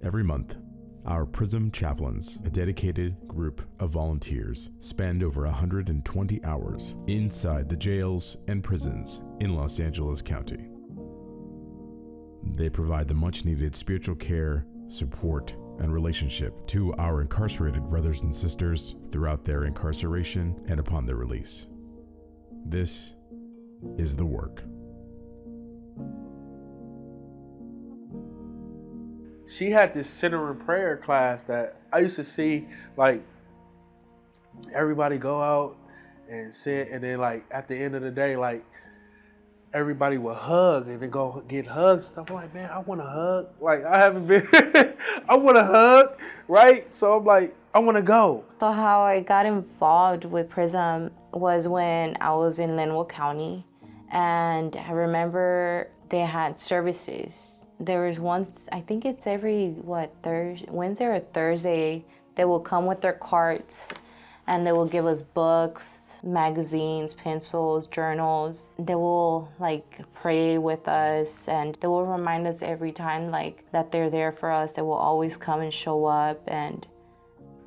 Every month, our Prism chaplains, a dedicated group of volunteers, spend over 120 hours inside the jails and prisons in Los Angeles County. They provide the much-needed spiritual care, support, and relationship to our incarcerated brothers and sisters throughout their incarceration and upon their release. This is the work. She had this center and prayer class that I used to see, like, everybody go out and sit, and then, like, at the end of the day, like, everybody would hug and then go get hugs and stuff. I'm like, man, I want to hug. Like, I haven't been, I want to hug, right? So I'm like, I want to go. So how I got involved with Prism was when I was in Linwood County, and I remember they had services. There was once, I think it's every, Wednesday or Thursday, they will come with their carts and they will give us books, magazines, pencils, journals. They will like pray with us, and they will remind us every time like that they're there for us. They will always come and show up. And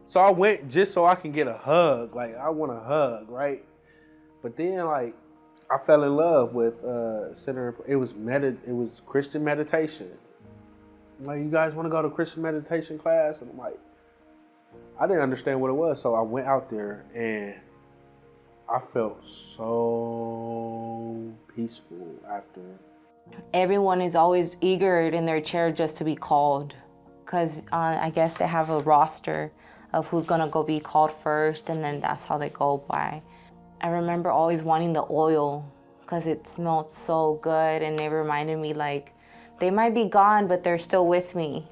so I went just so I can get a hug. Like, I want a hug, right? But then like I fell in love with center. It was Christian meditation. I'm like, you guys want to go to Christian meditation class? And I'm like, I didn't understand what it was, so I went out there and I felt so peaceful after. Everyone is always eager in their chair just to be called, because I guess they have a roster of who's gonna go be called first, and then that's how they go by. I remember always wanting the oil because it smelled so good, and it reminded me like they might be gone, but they're still with me.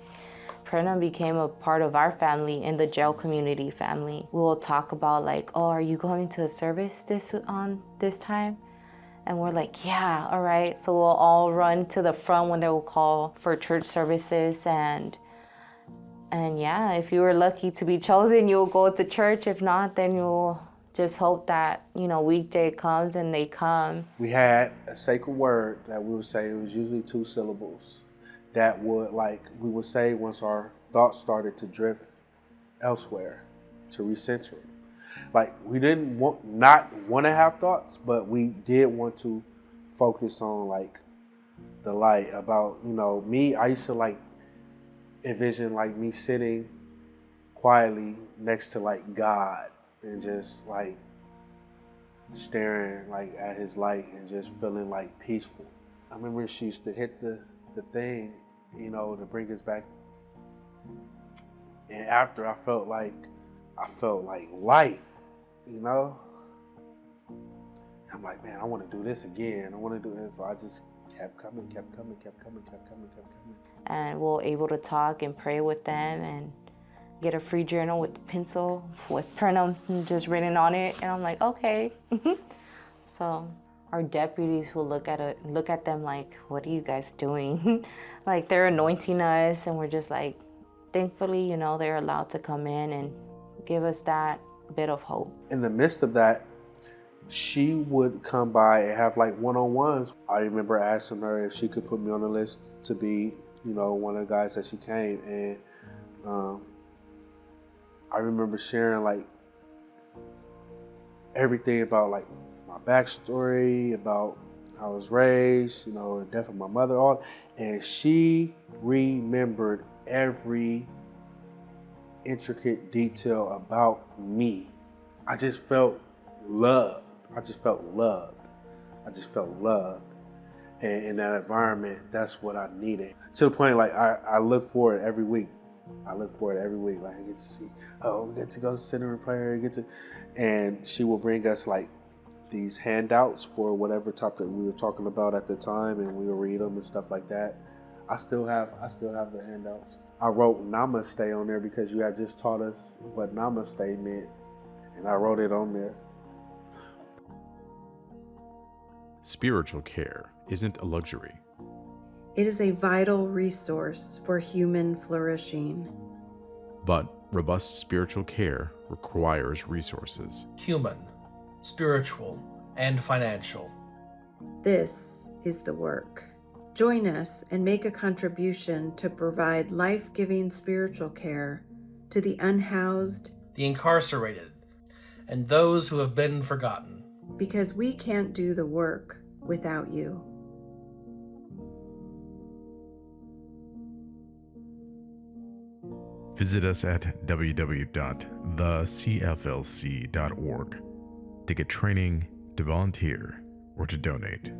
Prism became a part of our family in the jail community family. We will talk about like, oh, are you going to a service this time? And we're like, yeah, all right. So we'll all run to the front when they will call for church services, and yeah, if you were lucky to be chosen, you'll go to church. If not, then you'll just hope that, weekday comes and they come. We had a sacred word that we would say. It was usually 2 syllables that would, like, we would say once our thoughts started to drift elsewhere, to recenter them. Like, we didn't not want to have thoughts, but we did want to focus on, like, the light. About, me, I used to, like, envision, like, me sitting quietly next to, like, God, and just like staring like at his light and just feeling like peaceful. I remember she used to hit the thing, to bring us back. And after I felt like light, I'm like, man, I want to do this again. I want to do this. So I just kept coming. And we're able to talk and pray with them and get a free journal with pencil with pronouns just written on it, and I'm like, okay. So our deputies will look at them like, what are you guys doing? Like, they're anointing us, and we're just like, thankfully, they're allowed to come in and give us that bit of hope. In the midst of that, she would come by and have like one-on-ones. I remember asking her if she could put me on the list to be, one of the guys that she came, and I remember sharing like everything about like my backstory, about how I was raised, the death of my mother, all, and she remembered every intricate detail about me. I just felt loved. And in that environment, that's what I needed. To the point, like, I look for it every week. Like, I get to see, we get to go to center and prayer, and she will bring us like these handouts for whatever topic we were talking about at the time, and we will read them and stuff like that. I still have the handouts. I wrote namaste on there because you had just taught us what namaste meant, and I wrote it on there. Spiritual care isn't a luxury. It is a vital resource for human flourishing. But robust spiritual care requires resources. Human, spiritual, and financial. This is the work. Join us and make a contribution to provide life-giving spiritual care to the unhoused, the incarcerated, and those who have been forgotten. because we can't do the work without you. Visit us at www.thecflc.org to get training, to volunteer, or to donate.